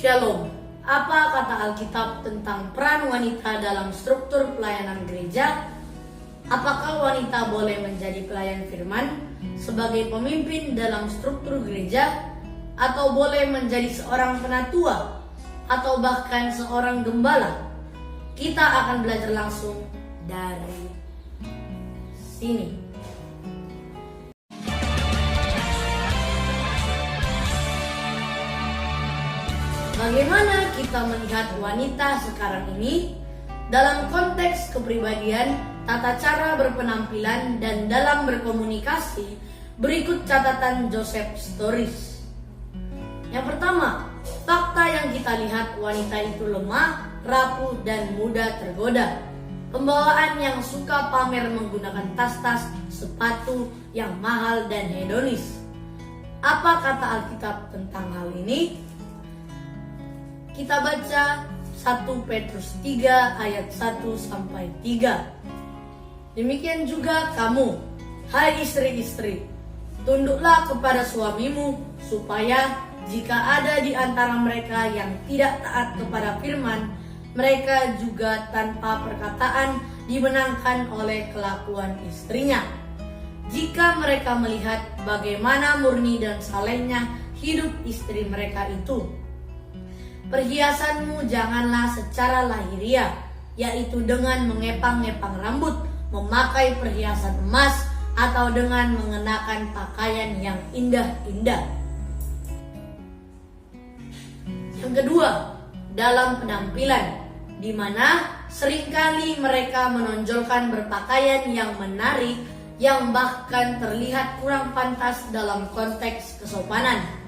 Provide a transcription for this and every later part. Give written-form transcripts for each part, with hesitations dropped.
Shalom. Apa kata Alkitab tentang peran wanita dalam struktur pelayanan gereja? Apakah wanita boleh menjadi pelayan firman sebagai pemimpin dalam struktur gereja, atau boleh menjadi seorang penatua atau bahkan seorang gembala? Kita akan belajar langsung dari sini. Bagaimana kita melihat wanita sekarang ini dalam konteks kepribadian, tata cara berpenampilan, dan dalam berkomunikasi? Berikut catatan Joseph Stories. Yang pertama, fakta yang kita lihat, wanita itu lemah, rapuh, dan mudah tergoda. Pembawaan yang suka pamer menggunakan tas-tas, sepatu yang mahal dan hedonis. Apa kata Alkitab tentang hal ini? Kita baca 1 Petrus 3 ayat 1-3. Demikian juga kamu, hai istri-istri, tunduklah kepada suamimu, supaya jika ada di antara mereka yang tidak taat kepada firman, mereka juga tanpa perkataan dimenangkan oleh kelakuan istrinya. Jika mereka melihat bagaimana murni dan salehnya hidup istri mereka itu. Perhiasanmu janganlah secara lahiriah, yaitu dengan mengepang-ngepang rambut, memakai perhiasan emas, atau dengan mengenakan pakaian yang indah-indah. Yang kedua, dalam penampilan, di mana seringkali mereka menonjolkan berpakaian yang menarik, yang bahkan terlihat kurang pantas dalam konteks kesopanan.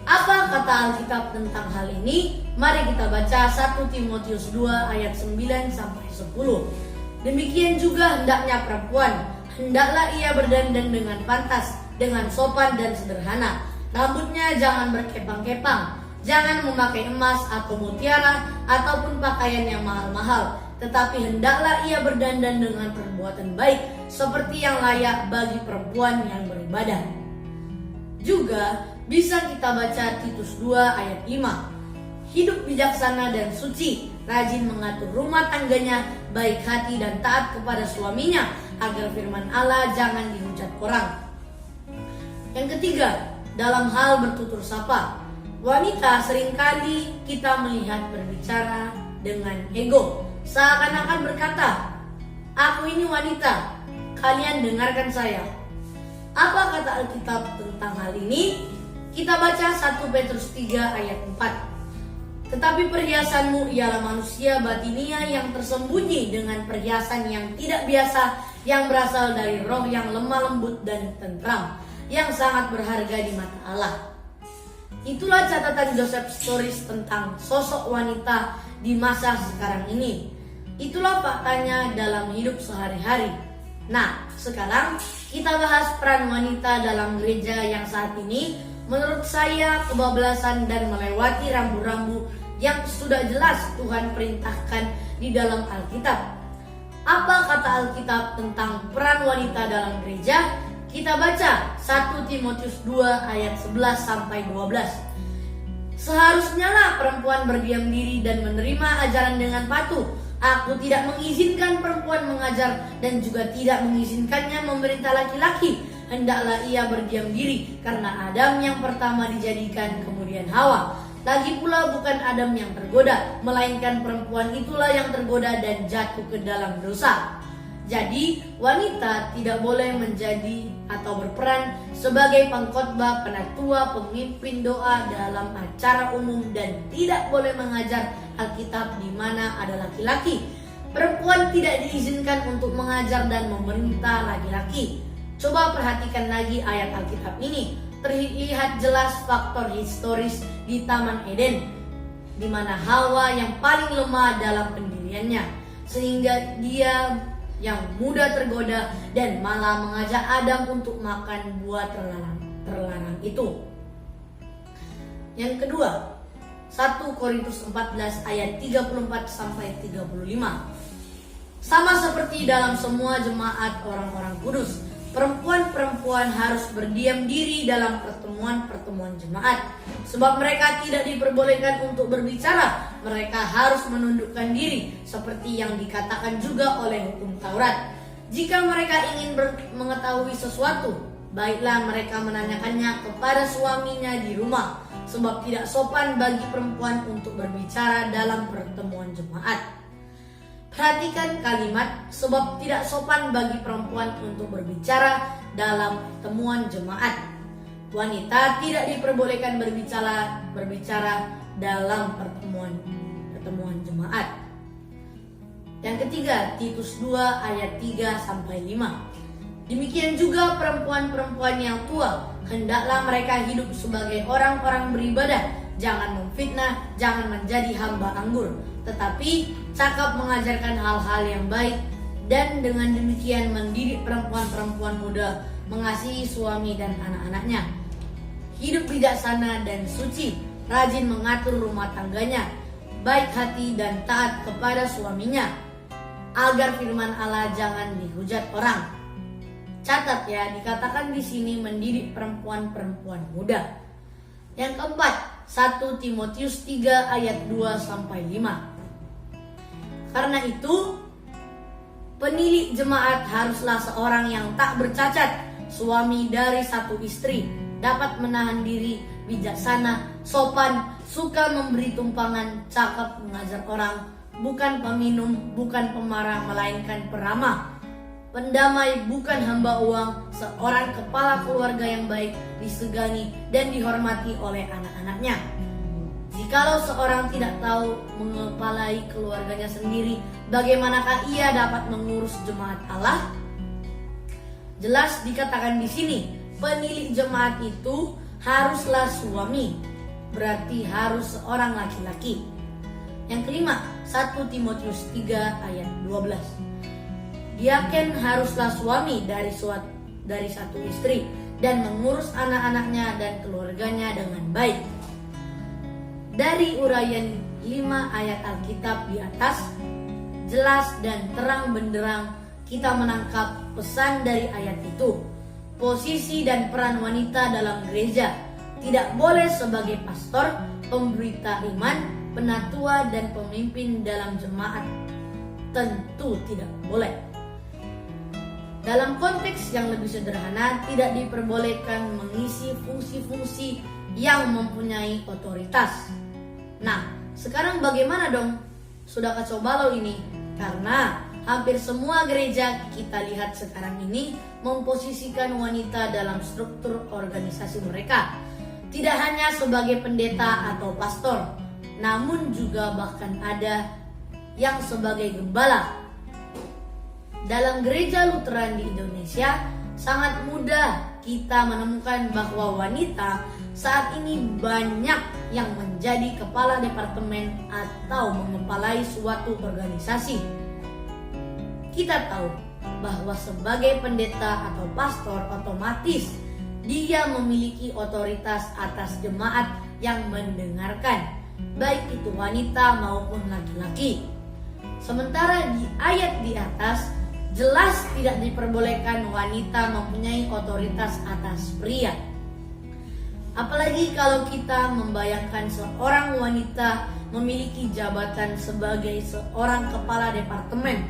Apa kata Alkitab tentang hal ini? Mari kita baca 1 Timotius 2 ayat 9-10. Demikian juga hendaknya perempuan, hendaklah ia berdandan dengan pantas, dengan sopan dan sederhana. Rambutnya jangan berkepang-kepang, jangan memakai emas atau mutiara ataupun pakaian yang mahal-mahal, tetapi hendaklah ia berdandan dengan perbuatan baik, seperti yang layak bagi perempuan yang beribadah. Juga bisa kita baca Titus 2 ayat 5. Hidup bijaksana dan suci, rajin mengatur rumah tangganya, baik hati dan taat kepada suaminya, agar firman Allah jangan dihujat orang. Yang ketiga, dalam hal bertutur sapa, wanita seringkali kita melihat berbicara dengan ego, seakan-akan berkata, "Aku ini wanita, kalian dengarkan saya." Apa kata Alkitab tentang hal ini? Kita baca 1 Petrus 3 ayat 4. Tetapi perhiasanmu ialah manusia batinia yang tersembunyi dengan perhiasan yang tidak biasa, yang berasal dari roh yang lemah lembut dan tentram, yang sangat berharga di mata Allah. Itulah catatan Joseph Stories tentang sosok wanita di masa sekarang ini. Itulah faktanya dalam hidup sehari-hari. Nah, sekarang kita bahas peran wanita dalam gereja yang saat ini menurut saya kebablasan dan melewati rambu-rambu yang sudah jelas Tuhan perintahkan di dalam Alkitab. Apa kata Alkitab tentang peran wanita dalam gereja? Kita baca 1 Timotius 2 ayat 11-12. Seharusnya lah perempuan berdiam diri dan menerima ajaran dengan patuh. Aku tidak mengizinkan perempuan mengajar dan juga tidak mengizinkannya memerintah laki-laki. Hendaklah ia berdiam diri, karena Adam yang pertama dijadikan, kemudian Hawa. Lagi pula bukan Adam yang tergoda, melainkan perempuan itulah yang tergoda dan jatuh ke dalam dosa. Jadi wanita tidak boleh menjadi atau berperan sebagai pengkhotbah, penatua, pemimpin doa dalam acara umum, dan tidak boleh mengajar Alkitab di mana ada laki-laki. Perempuan tidak diizinkan untuk mengajar dan memerintah laki-laki. Coba perhatikan lagi ayat Alkitab ini. Terlihat jelas faktor historis di Taman Eden, di mana Hawa yang paling lemah dalam pendiriannya, sehingga dia yang mudah tergoda dan malah mengajak Adam untuk makan buah terlarang itu. Yang kedua, 1 Korintus 14 ayat 34-35. Sama seperti dalam semua jemaat orang-orang kudus, perempuan-perempuan perempuan harus berdiam diri dalam pertemuan-pertemuan jemaat. Sebab mereka tidak diperbolehkan untuk berbicara, mereka harus menundukkan diri seperti yang dikatakan juga oleh hukum Taurat. Jika mereka ingin mengetahui sesuatu, baiklah mereka menanyakannya kepada suaminya di rumah, sebab tidak sopan bagi perempuan untuk berbicara dalam pertemuan jemaat. Perhatikan kalimat, sebab tidak sopan bagi perempuan untuk berbicara dalam pertemuan jemaat. Wanita tidak diperbolehkan berbicara dalam pertemuan jemaat. Yang ketiga, Titus 2 ayat 3-5. Demikian juga perempuan-perempuan yang tua, hendaklah mereka hidup sebagai orang-orang beribadah, jangan memfitnah, jangan menjadi hamba anggur, tetapi cakap mengajarkan hal-hal yang baik, dan dengan demikian mendidik perempuan-perempuan muda mengasihi suami dan anak-anaknya. Hidup bijaksana dan suci, rajin mengatur rumah tangganya, baik hati dan taat kepada suaminya, agar firman Allah jangan dihujat orang. Catat ya, dikatakan di sini mendidik perempuan-perempuan muda. Yang keempat, 1 Timotius 3 ayat 2-5. Karena itu, penilik jemaat haruslah seorang yang tak bercacat, suami dari satu istri, dapat menahan diri, bijaksana, sopan, suka memberi tumpangan, cakap mengajar orang, bukan peminum, bukan pemarah, melainkan peramah, pendamai, bukan hamba uang, seorang kepala keluarga yang baik, disegani dan dihormati oleh anak-anaknya. Jikalau seorang tidak tahu mengepalai keluarganya sendiri, bagaimanakah ia dapat mengurus jemaat Allah? Jelas dikatakan di sini, penilik jemaat itu haruslah suami, berarti harus seorang laki-laki. Yang kelima, 1 Timotius 3 ayat 12. Diaken haruslah suami dari satu istri dan mengurus anak-anaknya dan keluarganya dengan baik. Dari uraian 5 ayat Alkitab di atas, jelas dan terang benderang kita menangkap pesan dari ayat itu. Posisi dan peran wanita dalam gereja tidak boleh sebagai pastor, pemberita iman, penatua dan pemimpin dalam jemaat. Tentu tidak boleh. Dalam konteks yang lebih sederhana, tidak diperbolehkan mengisi fungsi-fungsi yang mempunyai otoritas. Nah, sekarang bagaimana dong? Sudah kacau balau ini, karena hampir semua gereja kita lihat sekarang ini memposisikan wanita dalam struktur organisasi mereka. Tidak hanya sebagai pendeta atau pastor, namun juga bahkan ada yang sebagai gembala. Dalam gereja Lutheran di Indonesia, sangat mudah kita menemukan bahwa wanita saat ini banyak yang menjadi kepala departemen atau mengepalai suatu organisasi. Kita tahu bahwa sebagai pendeta atau pastor otomatis dia memiliki otoritas atas jemaat yang mendengarkan, baik itu wanita maupun laki-laki. Sementara di ayat di atas jelas tidak diperbolehkan wanita mempunyai otoritas atas pria. Apalagi kalau kita membayangkan seorang wanita memiliki jabatan sebagai seorang kepala departemen.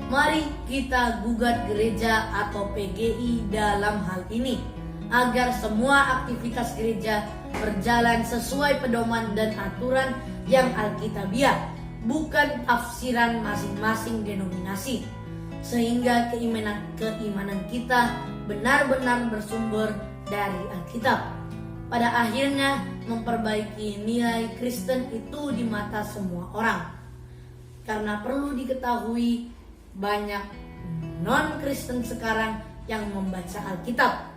Mari kita gugat gereja atau PGI dalam hal ini, agar semua aktivitas gereja berjalan sesuai pedoman dan aturan yang alkitabiah, bukan tafsiran masing-masing denominasi, sehingga keimanan kita benar-benar bersumber dari Alkitab. Pada akhirnya memperbaiki nilai Kristen itu di mata semua orang. Karena perlu diketahui banyak non-Kristen sekarang yang membaca Alkitab.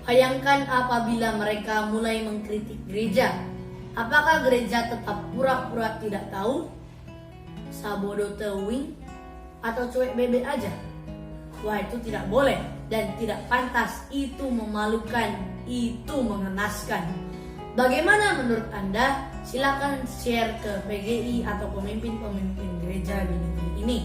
Bayangkan apabila mereka mulai mengkritik gereja. Apakah gereja tetap pura-pura tidak tahu? Sabodo teuing? Atau cuek bebek aja? Wah, itu tidak boleh dan tidak pantas. Itu memalukan, itu mengenaskan. Bagaimana menurut Anda? Silakan share ke PGI atau pemimpin-pemimpin gereja. gereja di negeri ini.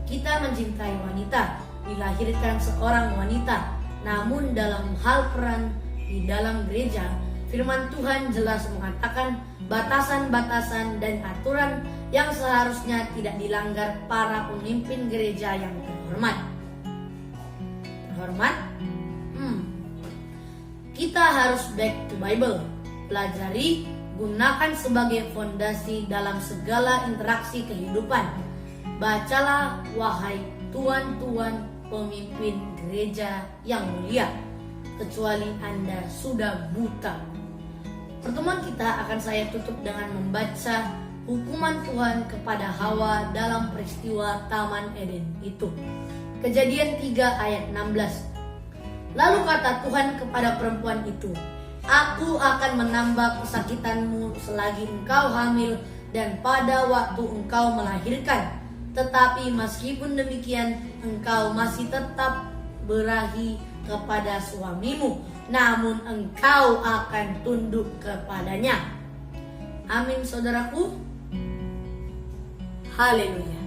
Kita mencintai wanita, dilahirkan seorang wanita, namun dalam hal peran di dalam gereja, firman Tuhan jelas mengatakan batasan-batasan dan aturan yang seharusnya tidak dilanggar para pemimpin gereja yang terhormat. Kita harus back to Bible, pelajari, gunakan sebagai fondasi dalam segala interaksi kehidupan. Bacalah, wahai tuan-tuan pemimpin gereja yang mulia, kecuali Anda sudah buta. Pertemuan kita akan saya tutup dengan membaca hukuman Tuhan kepada Hawa dalam peristiwa Taman Eden itu. Kejadian 3 ayat 16. Lalu kata Tuhan kepada perempuan itu, Aku akan menambah kesakitanmu selagi engkau hamil dan pada waktu engkau melahirkan. Tetapi meskipun demikian, engkau masih tetap berahi kepada suamimu, namun engkau akan tunduk kepadanya. Amin, saudaraku. Haleluya.